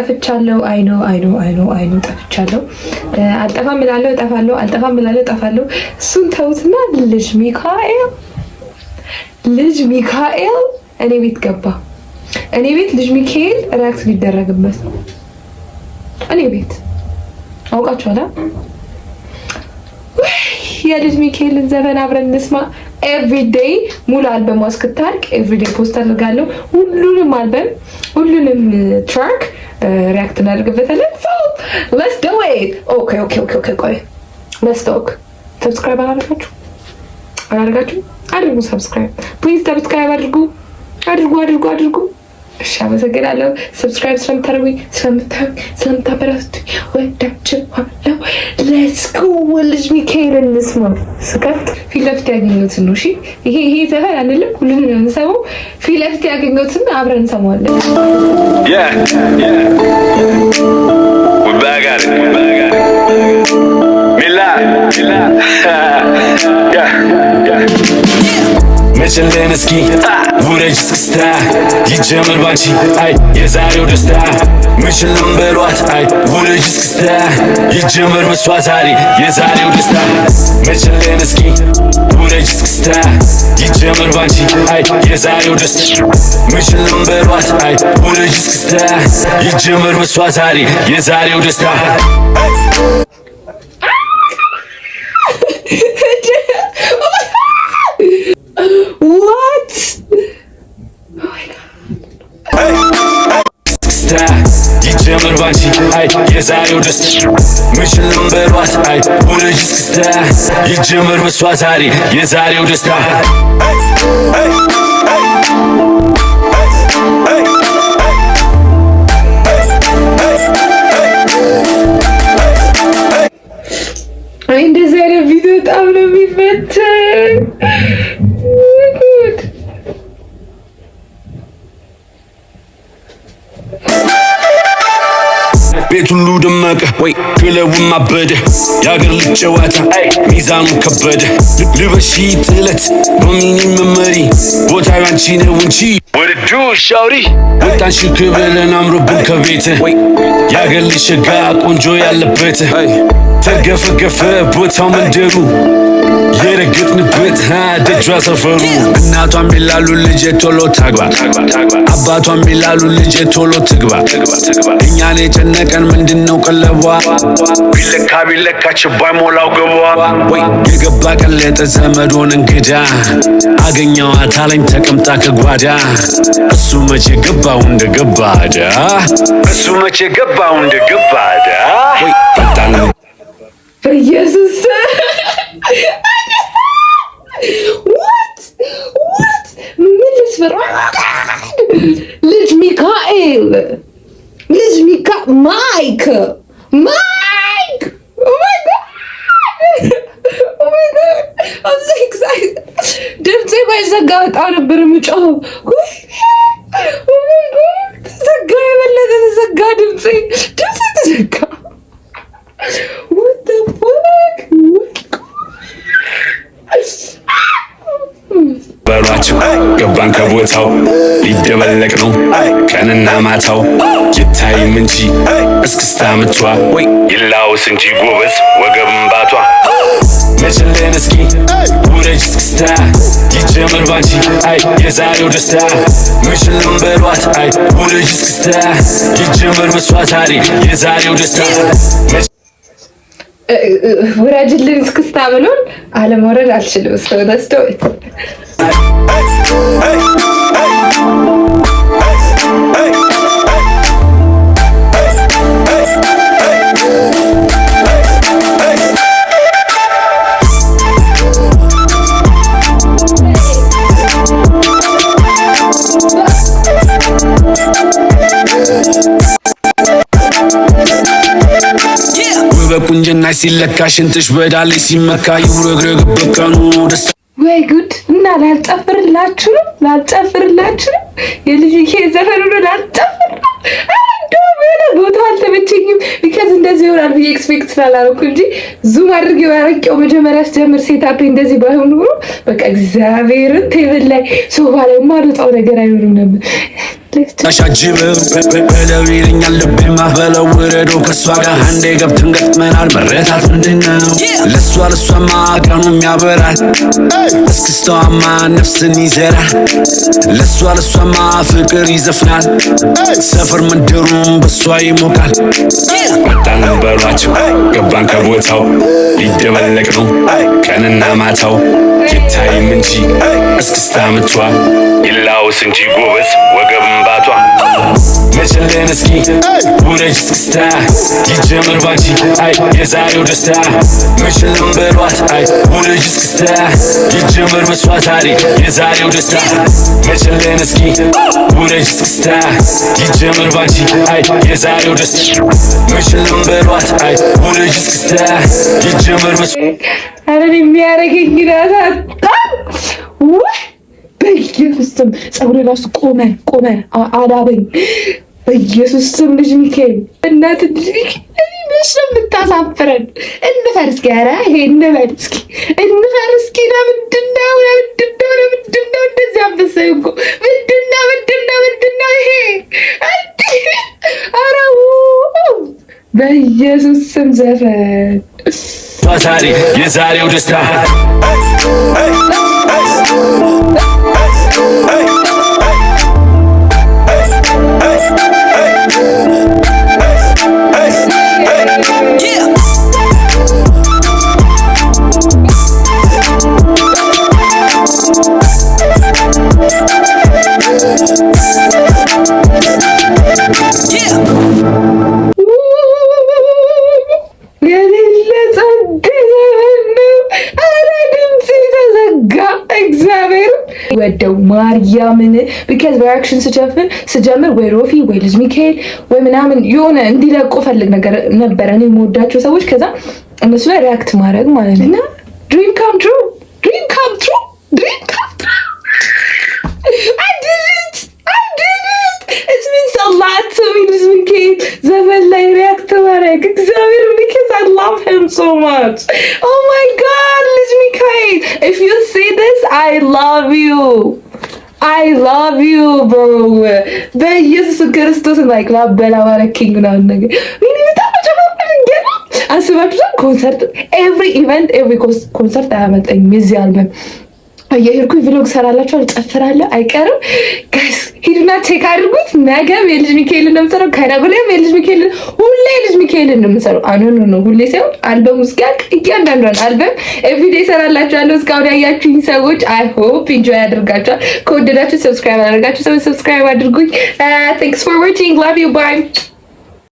ጠፍቻለሁ። አይኖ ጠፍቻለሁ። አልጠፋም እላለሁ እጠፋለሁ፣ አልጠፋም እላለሁ እጠፋለሁ። እሱን ተውትና ልጅ ሚካኤል እኔ ቤት ገባ። እኔ ቤት ልጅ ሚካኤል ሪያክት ሊደረግበት ነው። እኔ ቤት አውቃችኋል። የልጅ ሚካኤልን ዘፈን አብረን እንስማ። ኤቭሪዴይ ሙሉ አልበም እስክታልቅ ኤቭሪዴይ ፖስት አድርጋለሁ። ሁሉንም አልበም ሁሉንም ትራክ ሪያክት እናደርግበታለን። ሌትስ ዱ ኢት። ኦኬ ቆይ ሌትስ ቶክ። ሰብስክራይብ አላደረጋችሁ? አድርጉ። ሰብስክራይብ ፕሊዝ፣ ሰብስክራይብ አድርጉ። እሺ፣ አመሰግናለሁ። ሰብስክራይብ ስለምታደርጉኝ ስለምታበረታቱኝ ወዳችኋለሁ። ሌትስ ጎ። ልጅ ሚካኤልን እንስማ። ስከፍት ፊት ለፊት ያገኘሁትን ነው። እሺ፣ ይሄ ዘፈን አንልም፣ ሁሉንም ነው የምንሰማው። ፊት ለፊት ያገኘሁትን አብረን እንሰማዋለን። መቸለን እስኪ ውረጅ እስክስታ ይጀምር ባንቺ አይ የዛሬው ደስታ መቸለን በሏት አይ ውረጅ እስክስታ ይጀምር በሷ ዛሬ የዛሬው ደስታ መቸለን እስኪ ውረጅ እስክስታ ይጀምር ባንቺ አይ የዛሬው ደስታ መቸለን በሏት አይ ውረጅ እስክስታ ይጀምር በሷ ዛሬ የዛሬው ደስታ What? Oh my god. ይጀምር ባንቺ አይ የዛሬው ደስታ መችልም በሏት አይ ውረጅ እስክስታ ይጀምር በሷ ዛሬ የዛሬው ደስታ አይ እንደዚህ አይነት ቪዲዮ በጣም ነው የሚመቸኝ። ቤት ሁሉ ደመቀ ወይ ክለቡም አበደ የአገር ልጅ ጨዋታ ሚዛኑ ከበደ ልበሺ ጥለት ዶሚኒ መመሪ ቦታ ያንቺ ነው እንጂ ወርዱ ሻውሪ ወጣን ሽክ ብለን አምሮብን ከቤት የአገር ልጅ ሸጋ ቆንጆ ያለበት ተገፈገፈ ቦታው መንደሩ የረገጥንበት ደጇ ሰፈሩ እናቷም ይላሉ ልጄ ቶሎ ታግባ አባቷም ይላሉ ልጄ ቶሎ ትግባ እኛን የጨነቀን ምንድነው ቀለቧ ቢለካ ችባይ ሞላው ገቧ ወይ የገባ ቀለጠ ዘመዶን እንግዳ አገኘዋት አለኝ ተቀምጣ ከጓዳ እሱ መቼ ገባው እንደገባዳ ወይ በጣም ኢየሱስ what ምን ልስፈራ ልጅ ሚካኤል ማይክ oh my god I'm so excited ድምጼ ባይዘጋ በጣም ነበር የምጮኸው oh my god ተዘጋ የበለጠ ተዘጋ ድምጼ ተዘጋ what the fuck በሏቸው ገባን ከቦታው ሊደበለቅ ነው ቀንና ማታው ይታይም እንጂ እስክስታ ምቷ ወይ ይላውስ እንጂ ጎበዝ ወገብም ባቷ መቸለን እስኪ ውረጅ እስክስታ ይጀምር ባንቺ አይ የዛሬው ደስታ መቸለን በሏት አይ ውረጅ እስክስታ ይጀምር በሷ ዛሬ የዛሬው ደስታ ውረጅልን እስክስታ ብሎን አለመውረድ አልችልም። ሰው ደስቶ በቁንጅና ሲለካ ሽንትሽ በዳለች ሲመካ ይውረግረግ በቀኑ ደስታ ወይ ጉድ! እና ላልጨፍርላችሁ የልጅ ዘፈኑ ነው ላልጨፍር ቦታ አልተመቸኝም። ቢካዝ እንደዚህ ይሆናል ብዬ ኤክስፔክት ስላላረኩ እንጂ ዙም አድርጌው ያረቄው መጀመሪያ ስጀምር ሴታፔ እንደዚህ ባይሆን ኖሮ በቃ እግዚአብሔርን ቴብል ላይ ሶፋ ላይ ማልወጣው ነገር አይኖርም ነበር። አሻጅበው በለው ይለኛል ልቤማ በለው ውረዶ ከሷ ጋር አንዴ ገብተን ገጥመናል መረታት ምንድነው ለሷማ ቀኑም ያበራል እስክስታዋማ ነፍስን ይዘራል ለሷማ ፍቅር ይዘፍናል ሰፈር መንደሩም በሷ ይሞቃል መጣን በሏቸው ገባን ከቦታው ሊደበለቅ ነው ቀንና ማታው ይታይም እንጂ እስክስታ ምቷ ይላውስ እንጂ ጎበዝ ወገብም ባቷ መችልን እስኪ ውረጅ እስክስታ ይጀምር ባንቺ አይ የዛሬው ደስታ መችልን በሏት አይ ውረጅ እስክስታ ይጀምር በሷ ታሪክ የዛሬው ደስታ መችልን እስኪ ውረጅ እስክስታ ይጀምር ባንቺ አይ የዛሬው ደስታ መችልን በሏት አይ ውረጅ እስክስታ ይጀምር በሷ አረን የሚያረገኝ ናታ በኢየሱስ ስም ፀጉሬ ራሱ ቆመ አዳበኝ። በኢየሱስ ስም ልጅ ሚካኤል እናት ልጅ ሚካኤል ምንሽ ነው የምታሳፍረን? እንፈር እስኪ ኧረ ይሄ እንበል እስኪ እንፈር እስኪ ለምንድነው እንደዚህ አበሰኝ እኮ ምንድነው ይሄ? ኧረ በኢየሱስ ስም ዘፈን ታሪክ የዛሬው ደስታ ወደው ማርያምን ቢካዝ ሪአክሽን ስጀምር ወይ ሮፊ ወይ ልጅ ሚካኤል ወይ ምናምን የሆነ እንዲለቁ ፈልግ ነገር ነበረ እኔ የምወዳቸው ሰዎች ከዛ እነሱ ላይ ሪአክት ማድረግ ማለት ነው። ድሪም ካም ትሩ I did it it means a lot to me ልጅ ሚካኤል ዘመን ላይ ሪአክት ማድረግ እግዚአብሔር because I love him so much. Oh my god ልጅ ሚካኤል if you see this I love you bro በኢየሱስ ክርስቶስ like ላበላባረኪኝ ምናምን ነገር ምን አስባችሁ ኮንሰርት every event every ኮንሰርት አያመጣኝም የዚህ አልበም የሄድኩኝ ቪሎግ ሰራላችሁ አልጨፍራለሁ አይቀርም ጋይስ ሂዱና ቼክ አድርጉት ነገም የልጅ ሚካኤልን ነው የምሰራው ከነገም የልጅ ሚካኤልን ሁሌ የልጅ ሚካኤልን ነው የምሰራው ኖ ሁሌ ሳይሆን አልበም ውስጥ እያንዳንዷን አልበም ኤቭሪዴይ ሰራላችኋለሁ እስካሁን ያያችሁኝ ሰዎች አይ ሆፕ ኢንጆይ አድርጋችኋል ከወደዳችሁ ሰብስክራይብ አድርጋችሁ ሰብስክራይብ አድርጉኝ thanks for watching love you bye